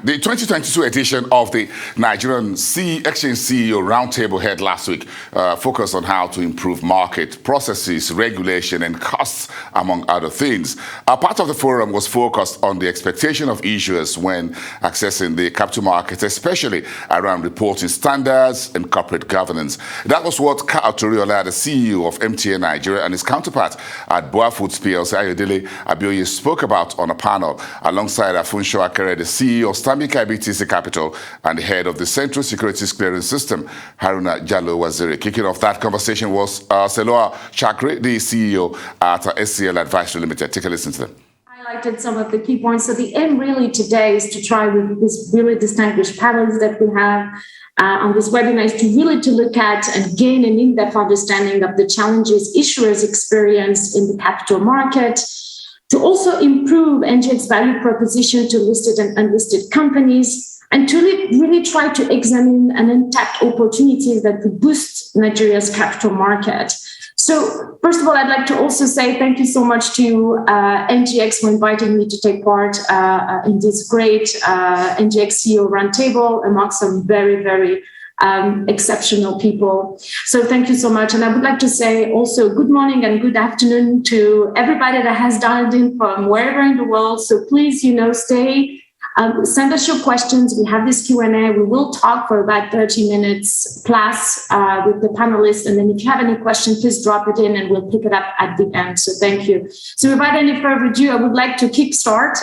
The 2022 edition of the Nigerian Exchange CEO Roundtable held last week focused on how to improve market processes, regulation, and costs, among other things. A part of the forum was focused on the expectation of issuers when accessing the capital markets, especially around reporting standards and corporate governance. That was what Ka Atoriola, the CEO of MTN Nigeria, and his counterpart at Boa Foods PLC, Ayodele Abioye, spoke about on a panel alongside Afunsho Akere, the CEO of Stanbic IBTC Capital, and the head of the Central Securities Clearance System, Haruna Jallo Waziri. Kicking off that conversation was Seloa Chakri, the CEO at SCL Advisory Limited. Take a listen to them. Highlighted some of the key points. So the aim really today is to try with this really distinguished panels that we have on this webinar is to really to look at and gain an in-depth understanding of the challenges issuers experience in the capital market, to also improve NGX value proposition to listed and unlisted companies, and to really try to examine and untapped opportunities that could boost Nigeria's capital market. So first of all, I'd like to also say thank you so much to NGX for inviting me to take part in this great NGX CEO Roundtable amongst some very, very exceptional people. So thank you so much. And I would like to say also good morning and good afternoon to everybody that has dialed in from wherever in the world. So please, stay, send us your questions. We have this Q&A. We will talk for about 30 minutes plus with the panelists. And then if you have any questions, please drop it in and we'll pick it up at the end. So thank you. So without any further ado, I would like to kickstart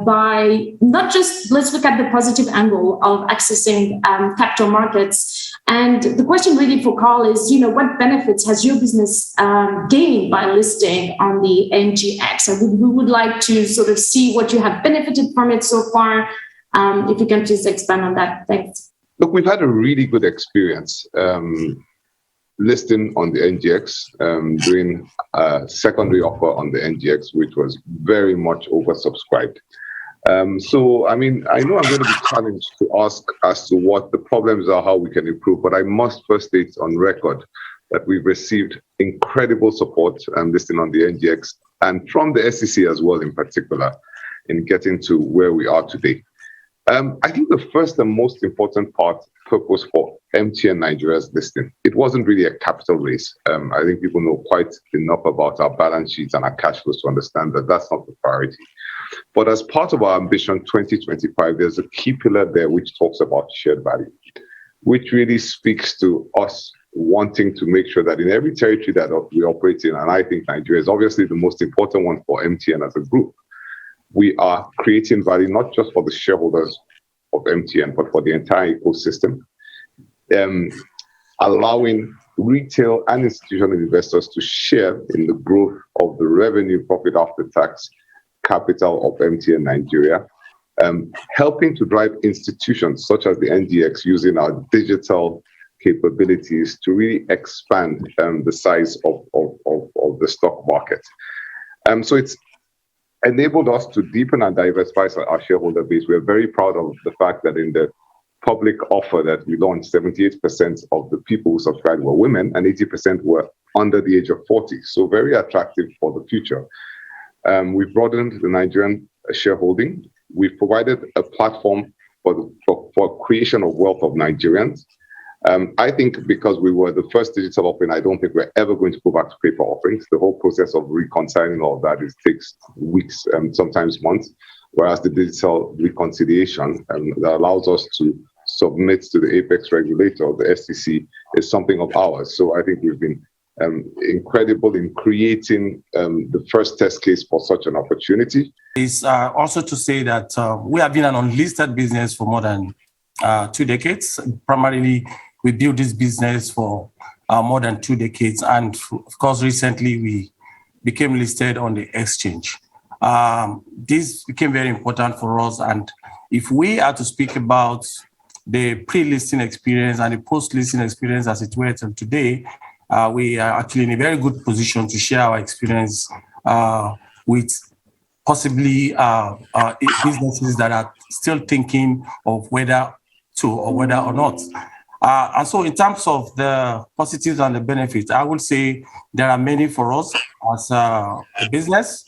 by not just, let's look at the positive angle of accessing capital markets. And the question really for Carl is, what benefits has your business gained by listing on the NGX? And we would like to sort of see what you have benefited from it so far. If you can please expand on that. Thanks. Look, we've had a really good experience listing on the NGX, doing a secondary offer on the NGX, which was very much oversubscribed. So, I know I'm going to be challenged to ask as to what the problems are, how we can improve, but I must first state on record that we've received incredible support listing on the NGX and from the SEC as well in particular in getting to where we are today. I think the first and most important purpose for MTN Nigeria's listing, it wasn't really a capital raise. I think people know quite enough about our balance sheets and our cash flows to understand that that's not the priority. But as part of our Ambition 2025, there's a key pillar there which talks about shared value, which really speaks to us wanting to make sure that in every territory that we operate in, and I think Nigeria is obviously the most important one for MTN as a group, we are creating value not just for the shareholders of MTN, but for the entire ecosystem, allowing retail and institutional investors to share in the growth of the revenue, profit after tax, capital of MTN Nigeria, helping to drive institutions such as the NGX using our digital capabilities to really expand the size of the stock market. So it's enabled us to deepen and diversify our shareholder base. We're very proud of the fact that in the public offer that we launched, 78% of the people who subscribed were women and 80% were under the age of 40. So very attractive for the future. We've broadened the Nigerian shareholding. We've provided a platform for creation of wealth of Nigerians. I think because we were the first digital offering, I don't think we're ever going to go back to paper offerings. The whole process of reconciling all of that takes weeks and sometimes months, whereas the digital reconciliation that allows us to submit to the apex regulator, the SEC, is something of ours. So I think we've been incredible in creating the first test case for such an opportunity. It's also to say that we have been an unlisted business for more than 2 decades. Primarily, we built this business for more than 2 decades. And of course, recently we became listed on the exchange. This became very important for us. And if we are to speak about the pre-listing experience and the post-listing experience as it were till today, we are actually in a very good position to share our experience with possibly businesses that are still thinking of whether to or whether or not. And so in terms of the positives and the benefits, I would say there are many for us as a business.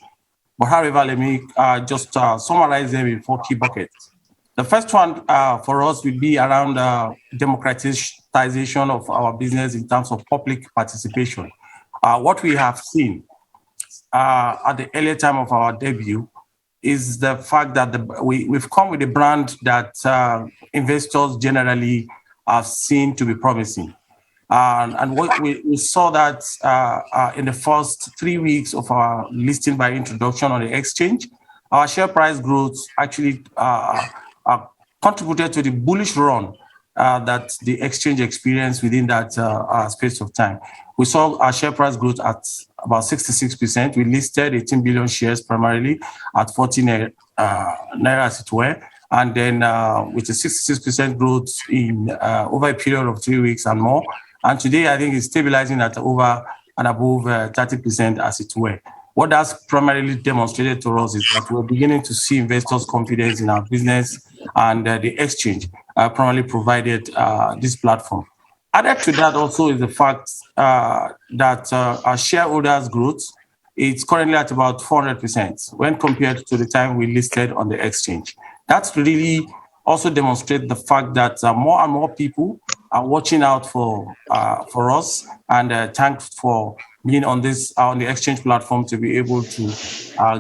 But however, let me just summarize them in 4 key buckets. The first one for us would be around democratization of our business in terms of public participation. What we have seen at the earlier time of our debut is the fact that we've come with a brand that investors generally have seen to be promising. And what we saw that in the first 3 weeks of our listing by introduction on the exchange, our share price growth actually contributed to the bullish run that the exchange experienced within that space of time. We saw our share price growth at about 66%. We listed 18 billion shares primarily at 14 naira as it were. And then with a 66% growth in over a period of 3 weeks and more. And today, I think it's stabilizing at over and above 30% as it were. What that's primarily demonstrated to us is that we're beginning to see investors' confidence in our business, and the exchange primarily provided this platform. Added to that also is the fact that our shareholders' growth is currently at about 400% when compared to the time we listed on the exchange. That's really also demonstrates the fact that more and more people are watching out for us, and thanks for being on this on the exchange platform to be able to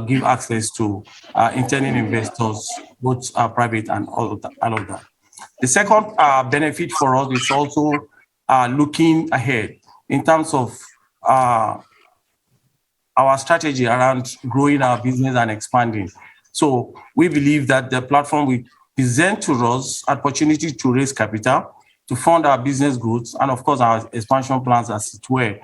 give access to intending investors, both private and all of that. The second benefit for us is also looking ahead in terms of our strategy around growing our business and expanding. So we believe that the platform will present to us opportunity to raise capital, to fund our business growth, and of course our expansion plans as it were.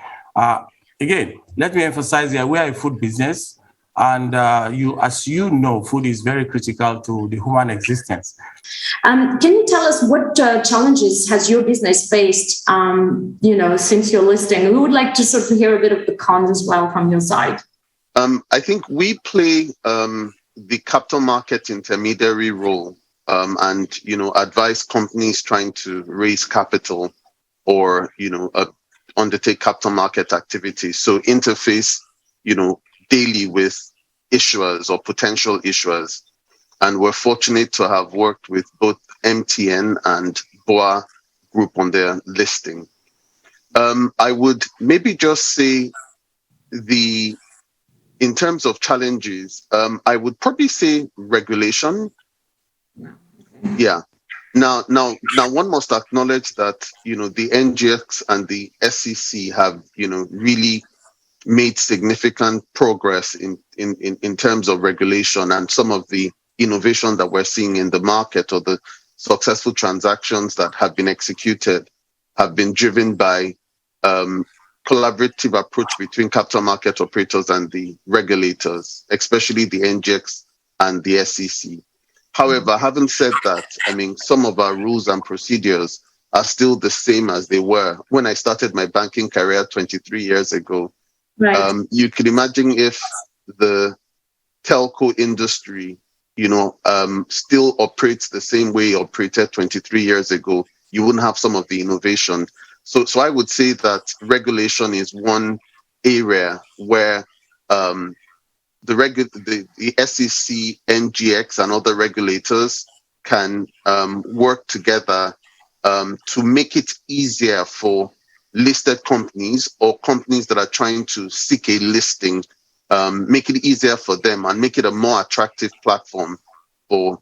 Again, let me emphasize here, we are a food business, and as you know, food is very critical to the human existence. Can you tell us what challenges has your business faced, since your listing? We would like to sort of hear a bit of the cons as well from your side. I think we play the capital market intermediary role, and advise companies trying to raise capital or undertake capital market activities. So interface daily with issuers or potential issuers. And we're fortunate to have worked with both MTN and BOA Group on their listing. I would maybe just say in terms of challenges, I would probably say regulation. Yeah. Now, one must acknowledge that the NGX and the SEC have really made significant progress in terms of regulation, and some of the innovation that we're seeing in the market or the successful transactions that have been executed have been driven by collaborative approach between capital market operators and the regulators, especially the NGX and the SEC. However, having said that, some of our rules and procedures are still the same as they were when I started my banking career 23 years ago. Right. You could imagine if the telco industry, still operates the same way it operated 23 years ago, you wouldn't have some of the innovation. So I would say that regulation is one area where the SEC, NGX, and other regulators can work together to make it easier for listed companies or companies that are trying to seek a listing, make it easier for them and make it a more attractive platform for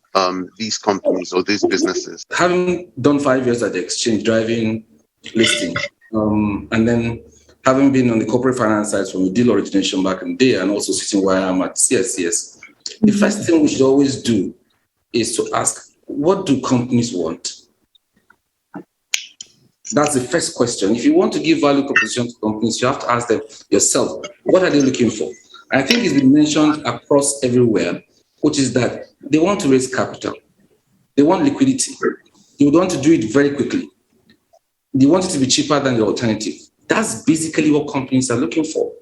these companies or these businesses. Having done 5 years at the exchange driving listing, and then having been on the corporate finance side from the deal origination back in the day, and also sitting where I am at CSCS, the first thing we should always do is to ask, what do companies want? That's the first question. If you want to give value proposition to companies, you have to ask them yourself, what are they looking for? And I think it's been mentioned across everywhere, which is that they want to raise capital. They want liquidity. They would want to do it very quickly. They want it to be cheaper than the alternative. That's basically what companies are looking for.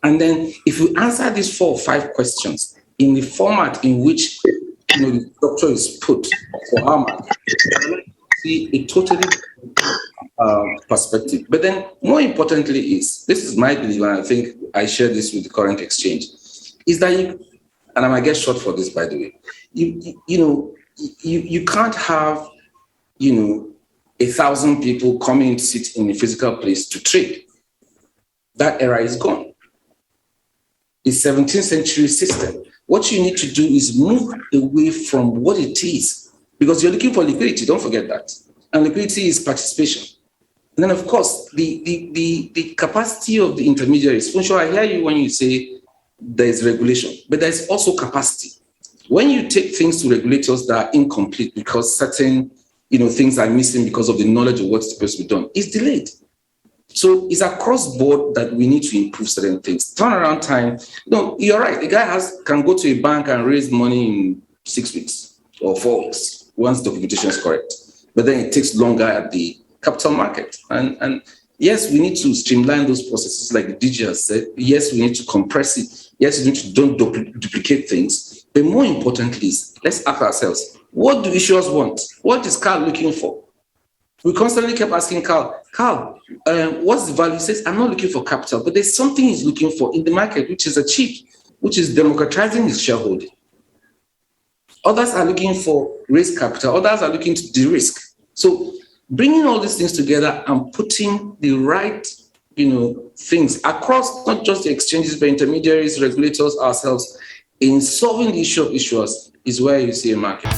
And then if you answer these 4 or 5 questions in the format in which the structure is put for our market, see a totally perspective. But then more importantly this is my belief, and I think I share this with the current exchange, is that and I might get short for this, by the way, you can't have, 1,000 people coming to sit in a physical place to trade. That era is gone. It's 17th century system. What you need to do is move away from what it is, because you're looking for liquidity. Don't forget that. And liquidity is participation. And then, of course, the capacity of the intermediaries. For sure, I hear you when you say there's regulation, but there's also capacity. When you take things to regulators that are incomplete because certain things are missing because of the knowledge of what's supposed to be done, it's delayed. So it's across board that we need to improve certain things. Turnaround time, you're right. The guy can go to a bank and raise money in 6 weeks or 4 weeks once documentation is correct. But then it takes longer at the capital market. And yes, we need to streamline those processes like the DG has said. Yes, we need to compress it. Yes, we need to don't duplicate things. But more importantly, let's ask ourselves, what do issuers want? What is Carl looking for? We constantly kept asking Carl, what's the value? He says, I'm not looking for capital, but there's something he's looking for in the market, which is achieved, which is democratizing his shareholding. Others are looking for raise capital. Others are looking to de-risk. So bringing all these things together and putting the right, things across not just the exchanges, but intermediaries, regulators, ourselves, in solving the issue of issuers is where you see a market.